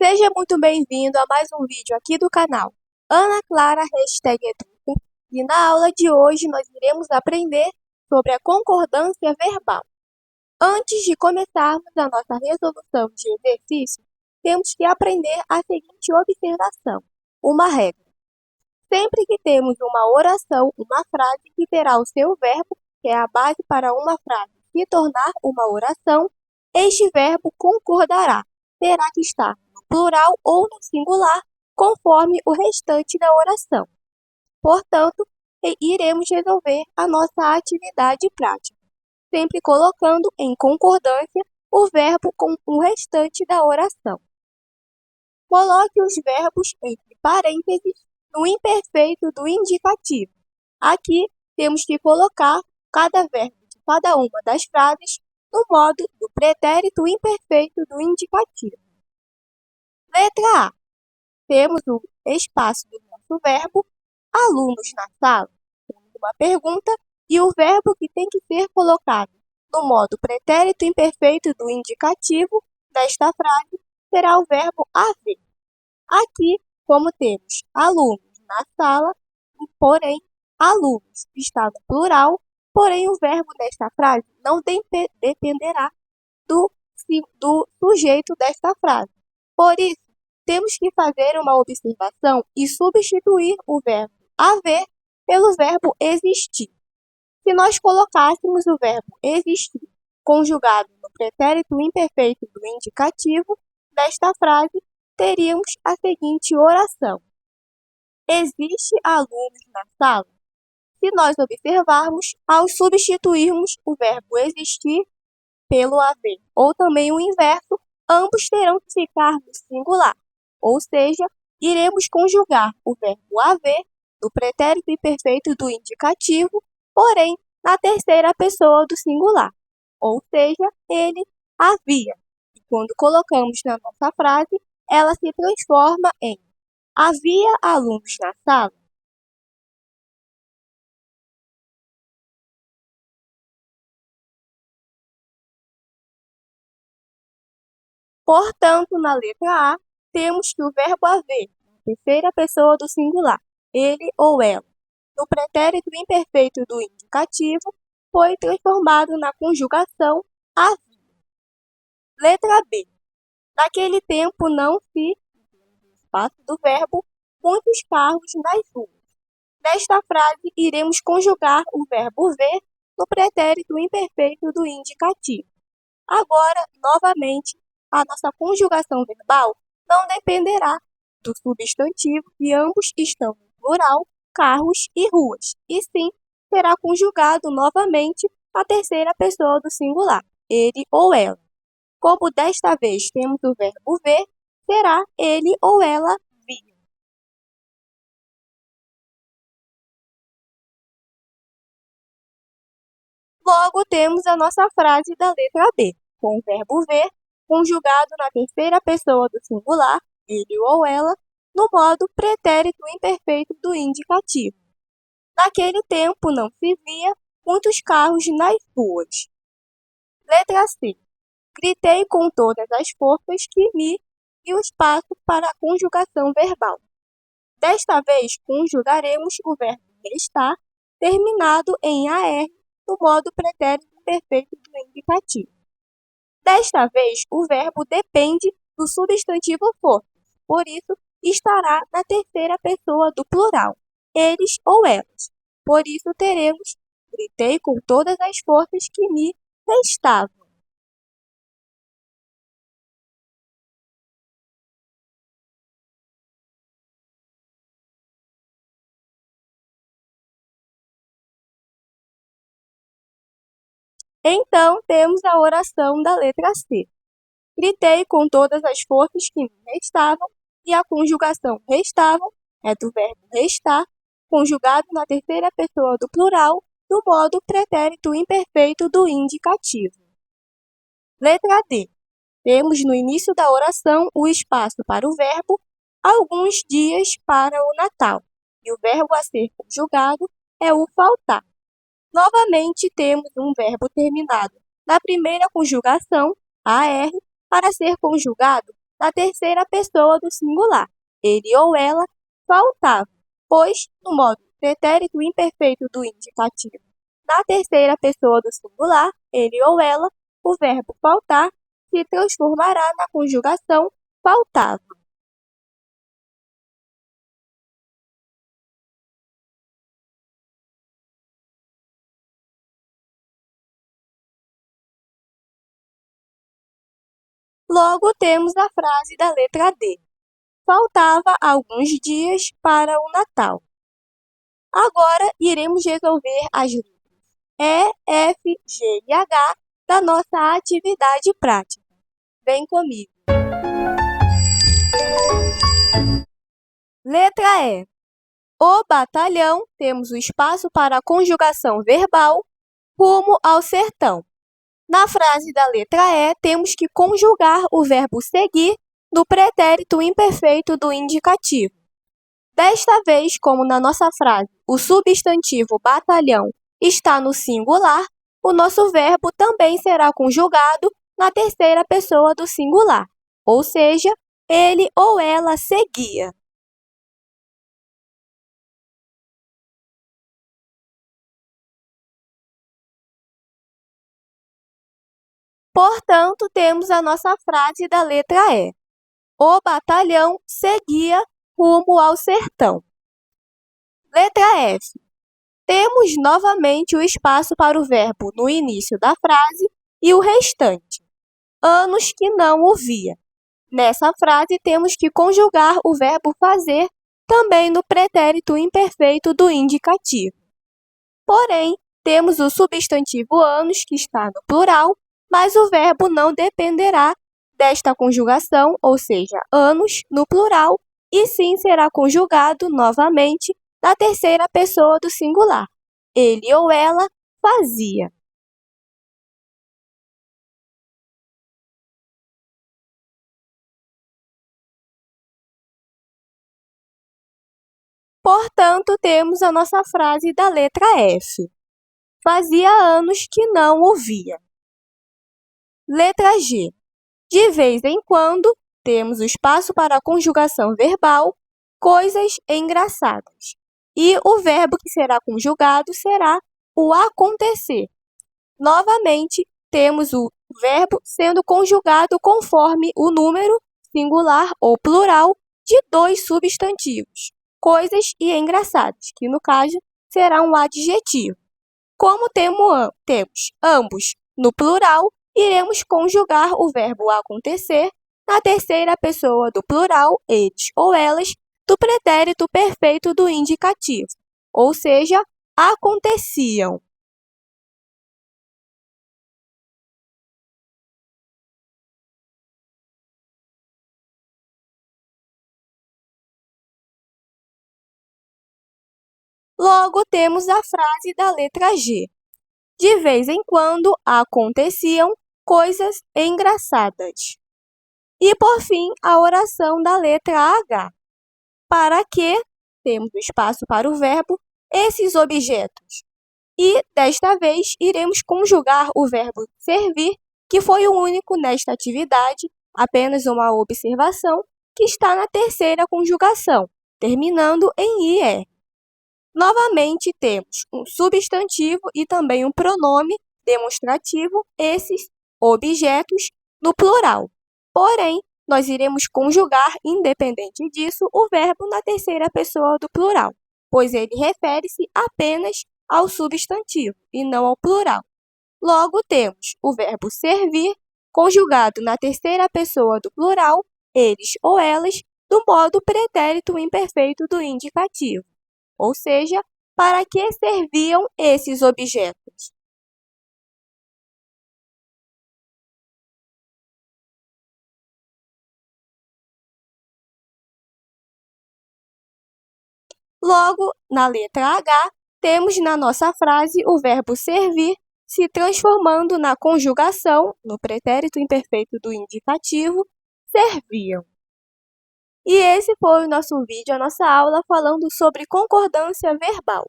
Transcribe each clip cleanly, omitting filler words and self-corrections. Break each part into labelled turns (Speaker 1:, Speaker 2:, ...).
Speaker 1: Seja muito bem-vindo a mais um vídeo aqui do canal Ana Clara #Educa, e na aula de hoje nós iremos aprender sobre a concordância verbal. Antes de começarmos a nossa resolução de exercício, temos que aprender a seguinte observação, uma regra. Sempre que temos uma oração, uma frase que terá o seu verbo, que é a base para uma frase se tornar uma oração, este verbo concordará, terá que estar no plural ou no singular, conforme o restante da oração. Portanto, iremos resolver a nossa atividade prática, sempre colocando em concordância o verbo com o restante da oração. Coloque os verbos entre parênteses no imperfeito do indicativo. Aqui temos que colocar cada verbo de cada uma das frases no modo do pretérito imperfeito do indicativo. Letra A. Temos o espaço do nosso verbo, alunos na sala. Temos uma pergunta e o verbo que tem que ser colocado no modo pretérito imperfeito do indicativo desta frase será o verbo haver. Aqui, como temos alunos na sala, porém, alunos está no plural, porém o verbo desta frase não dependerá do sujeito desta frase. Por isso, temos que fazer uma observação e substituir o verbo haver pelo verbo existir. Se nós colocássemos o verbo existir conjugado no pretérito imperfeito do indicativo desta frase, teríamos a seguinte oração. Existe alunos na sala? Se nós observarmos, ao substituirmos o verbo existir pelo haver, ou também o inverso, ambos terão que ficar no singular. Ou seja, iremos conjugar o verbo haver no pretérito imperfeito do indicativo, porém, na terceira pessoa do singular. Ou seja, ele havia. E quando colocamos na nossa frase, ela se transforma em havia alunos na sala? Portanto, na letra A, temos que o verbo haver, na terceira pessoa do singular, ele ou ela, no pretérito imperfeito do indicativo, foi transformado na conjugação havia. Letra B. Naquele tempo não se, no espaço do verbo, muitos carros nas ruas. Nesta frase, iremos conjugar o verbo ver no pretérito imperfeito do indicativo. Agora, novamente, a nossa conjugação verbal não dependerá do substantivo e ambos estão no plural, carros e ruas, e sim será conjugado novamente a terceira pessoa do singular, ele ou ela. Como desta vez temos o verbo ver, será ele ou ela via. Logo, temos a nossa frase da letra B, com o verbo ver, conjugado na terceira pessoa do singular, ele ou ela, no modo pretérito imperfeito do indicativo. Naquele tempo não se via muitos carros nas ruas. Letra C. Gritei com todas as forças que me e o espaço para a conjugação verbal. Desta vez, conjugaremos o verbo estar, terminado em AR, no modo pretérito imperfeito do indicativo. Desta vez, o verbo depende do substantivo forças, por isso, estará na terceira pessoa do plural, eles ou elas. Por isso, teremos gritei com todas as forças que me restavam. Então, temos a oração da letra C. Gritei com todas as forças que me restavam, e a conjugação restavam é do verbo restar, conjugado na terceira pessoa do plural, do modo pretérito imperfeito do indicativo. Letra D. Temos no início da oração o espaço para o verbo alguns dias para o Natal, e o verbo a ser conjugado é o faltar. Novamente, temos um verbo terminado na primeira conjugação, AR, para ser conjugado na terceira pessoa do singular. Ele ou ela faltava, pois, no modo pretérito imperfeito do indicativo, na terceira pessoa do singular, ele ou ela, o verbo faltar se transformará na conjugação faltava. Logo, temos a frase da letra D. Faltava alguns dias para o Natal. Agora, iremos resolver as letras E, F, G e H da nossa atividade prática. Vem comigo. Letra E. O batalhão, temos o espaço para a conjugação verbal, rumo ao sertão. Na frase da letra E, temos que conjugar o verbo seguir no pretérito imperfeito do indicativo. Desta vez, como na nossa frase, o substantivo batalhão está no singular, o nosso verbo também será conjugado na terceira pessoa do singular, ou seja, ele ou ela seguia. Portanto, temos a nossa frase da letra E. O batalhão seguia rumo ao sertão. Letra F. Temos novamente o espaço para o verbo no início da frase e o restante. Anos que não o via. Nessa frase, temos que conjugar o verbo fazer também no pretérito imperfeito do indicativo. Porém, temos o substantivo anos, que está no plural, mas o verbo não dependerá desta conjugação, ou seja, anos no plural, e sim será conjugado novamente na terceira pessoa do singular. Ele ou ela fazia. Portanto, temos a nossa frase da letra F. Fazia anos que não o via. Letra G. De vez em quando, temos o espaço para a conjugação verbal, coisas engraçadas. E o verbo que será conjugado será o acontecer. Novamente, temos o verbo sendo conjugado conforme o número, singular ou plural, de dois substantivos, coisas e engraçadas, que no caso será um adjetivo. Como temos ambos no plural, iremos conjugar o verbo acontecer na terceira pessoa do plural, eles ou elas, do pretérito perfeito do indicativo, ou seja, aconteciam. Logo, temos a frase da letra G. De vez em quando aconteciam coisas engraçadas. E, por fim, a oração da letra H. Para que, temos o espaço para o verbo, esses objetos. E, desta vez, iremos conjugar o verbo servir, que foi o único nesta atividade, apenas uma observação, que está na terceira conjugação, terminando em IR. Novamente, temos um substantivo e também um pronome demonstrativo, esses objetos, no plural. Porém, nós iremos conjugar, independente disso, o verbo na terceira pessoa do plural, pois ele refere-se apenas ao substantivo e não ao plural. Logo, temos o verbo servir, conjugado na terceira pessoa do plural, eles ou elas, do modo pretérito imperfeito do indicativo. Ou seja, para que serviam esses objetos? Logo, na letra H, temos na nossa frase o verbo servir se transformando na conjugação, no pretérito imperfeito do indicativo, serviam. E esse foi o nosso vídeo, a nossa aula falando sobre concordância verbal.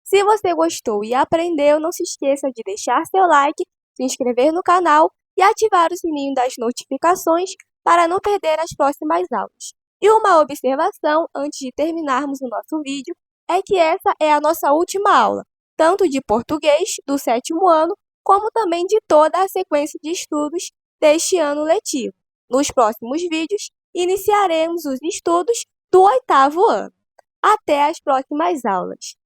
Speaker 1: Se você gostou e aprendeu, não se esqueça de deixar seu like, se inscrever no canal e ativar o sininho das notificações para não perder as próximas aulas. E uma observação antes de terminarmos o nosso vídeo é que essa é a nossa última aula, tanto de português do 7º ano, como também de toda a sequência de estudos deste ano letivo. Nos próximos vídeos, iniciaremos os estudos do 8º ano. Até as próximas aulas!